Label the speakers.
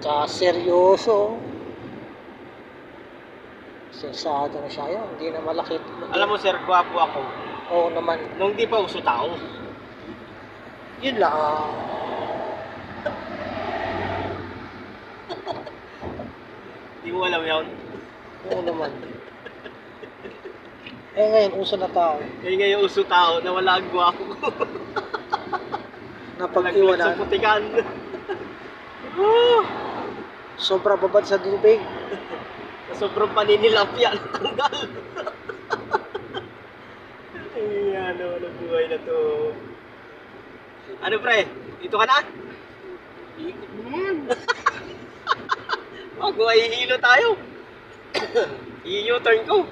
Speaker 1: Kaseryoso. Sensado na siya yun. Hindi na malaki.
Speaker 2: Alam mo sir, gwapo ako.
Speaker 1: Oo naman.
Speaker 2: Nung di pa uso tao.
Speaker 1: Yun lang.
Speaker 2: Di mo alam yun?
Speaker 1: Oo naman. Eh ngayon, uso na tao.
Speaker 2: Kaya ngayon uso tao na wala ang gwapo ko.
Speaker 1: Napag-iwanan.
Speaker 2: Sa putikan.
Speaker 1: Sobra babad sa tubig.
Speaker 2: Sobrang paninilapya natanggal. Ay, ano buhay na to. Ano pre? Dito ka na? Ikot mo naman. Bago ay hihilo tayo. I-U-turn ko.